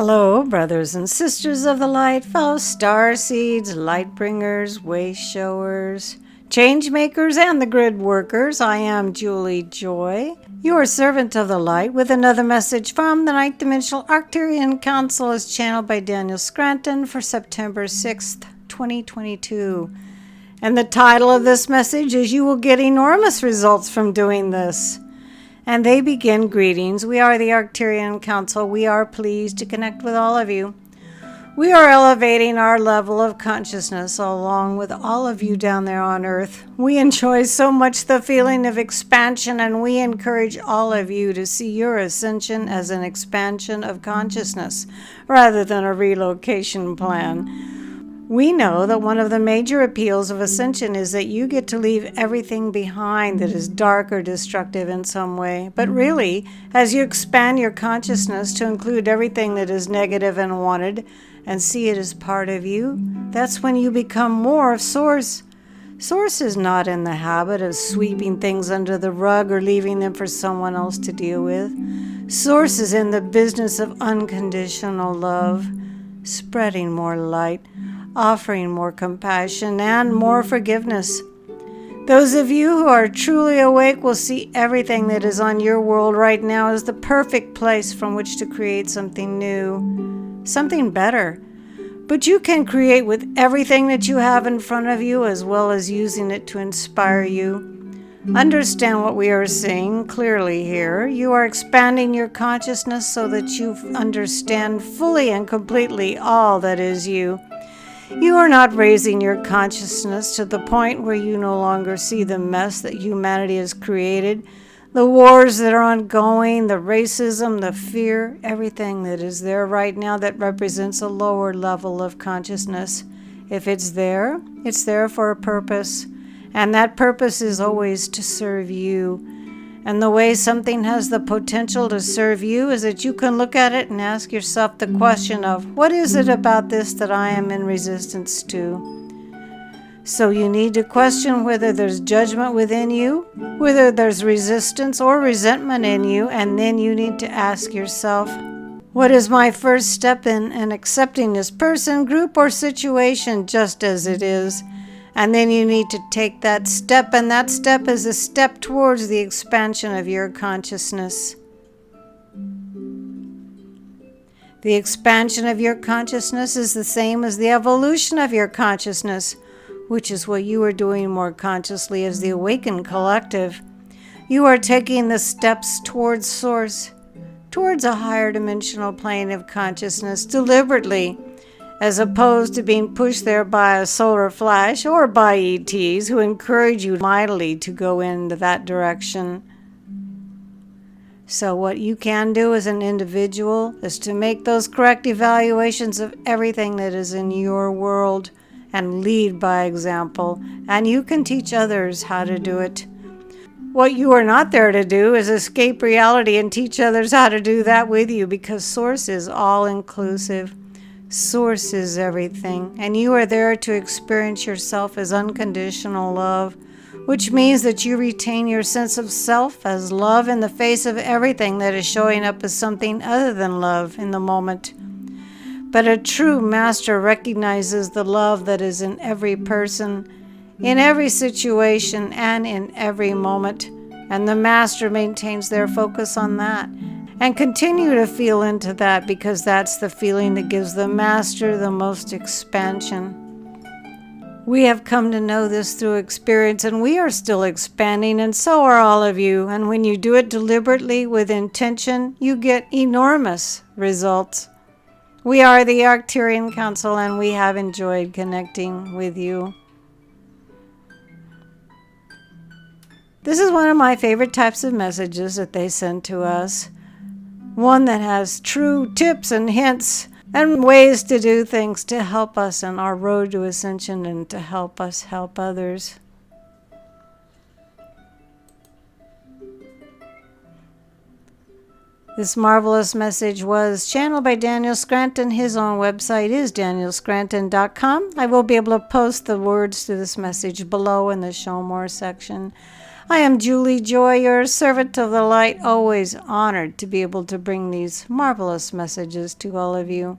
Hello, brothers and sisters of the light, fellow star seeds, light bringers, way showers, change makers, and the grid workers. I am Julie Joy, your servant of the light, with another message from the ninth dimensional Arcturian Council as channeled by Daniel Scranton for September 6th, 2022. And the title of this message is "You Will Get Enormous Results from Doing This." And they begin, greetings. We are the Arcturian Council. We are pleased to connect with all of you. We are elevating our level of consciousness along with all of you down there on Earth. We enjoy so much the feeling of expansion, and we encourage all of you to see your ascension as an expansion of consciousness rather than a relocation plan. We know that one of the major appeals of ascension is that you get to leave everything behind that is dark or destructive in some way. But really, as you expand your consciousness to include everything that is negative and unwanted and see it as part of you, that's when you become more of Source. Source is not in the habit of sweeping things under the rug or leaving them for someone else to deal with. Source is in the business of unconditional love, spreading more light, offering more compassion and more forgiveness. Those of you who are truly awake will see everything that is on your world right now as the perfect place from which to create something new, something better. But you can create with everything that you have in front of you, as well as using it to inspire you. Understand what we are saying clearly here. You are expanding your consciousness so that you understand fully and completely all that is you. You are not raising your consciousness to the point where you no longer see the mess that humanity has created, the wars that are ongoing, the racism, the fear, everything that is there right now that represents a lower level of consciousness. If it's there for a purpose, and that purpose is always to serve you. And the way something has the potential to serve you is that you can look at it and ask yourself the question of, what is it about this that I am in resistance to? So you need to question whether there's judgment within you, whether there's resistance or resentment in you, and then you need to ask yourself, what is my first step in accepting this person, group, or situation just as it is? And then you need to take that step, and that step is a step towards the expansion of your consciousness. The expansion of your consciousness is the same as the evolution of your consciousness, which is what you are doing more consciously as the awakened collective. You are taking the steps towards Source, towards a higher dimensional plane of consciousness deliberately, as opposed to being pushed there by a solar flash or by ETs who encourage you mightily to go into that direction. So what you can do as an individual is to make those correct evaluations of everything that is in your world and lead by example, and you can teach others how to do it. What you are not there to do is escape reality and teach others how to do that with you, because Source is all-inclusive. Source is everything, and you are there to experience yourself as unconditional love, which means that you retain your sense of self as love in the face of everything that is showing up as something other than love in the moment. But a true master recognizes the love that is in every person, in every situation, and in every moment, and the master maintains their focus on that. And continue to feel into that, because that's the feeling that gives the master the most expansion. We have come to know this through experience, and we are still expanding, and so are all of you. And when you do it deliberately with intention, you get enormous results. We are the Arcturian Council, and we have enjoyed connecting with you. This is one of my favorite types of messages that they send to us. One that has true tips and hints and ways to do things to help us on our road to ascension and to help us help others. This marvelous message was channeled by Daniel Scranton. His own website is danielscranton.com. I will be able to post the words to this message below in the Show More section. I am Julie Joy, your servant of the light, always honored to be able to bring these marvelous messages to all of you.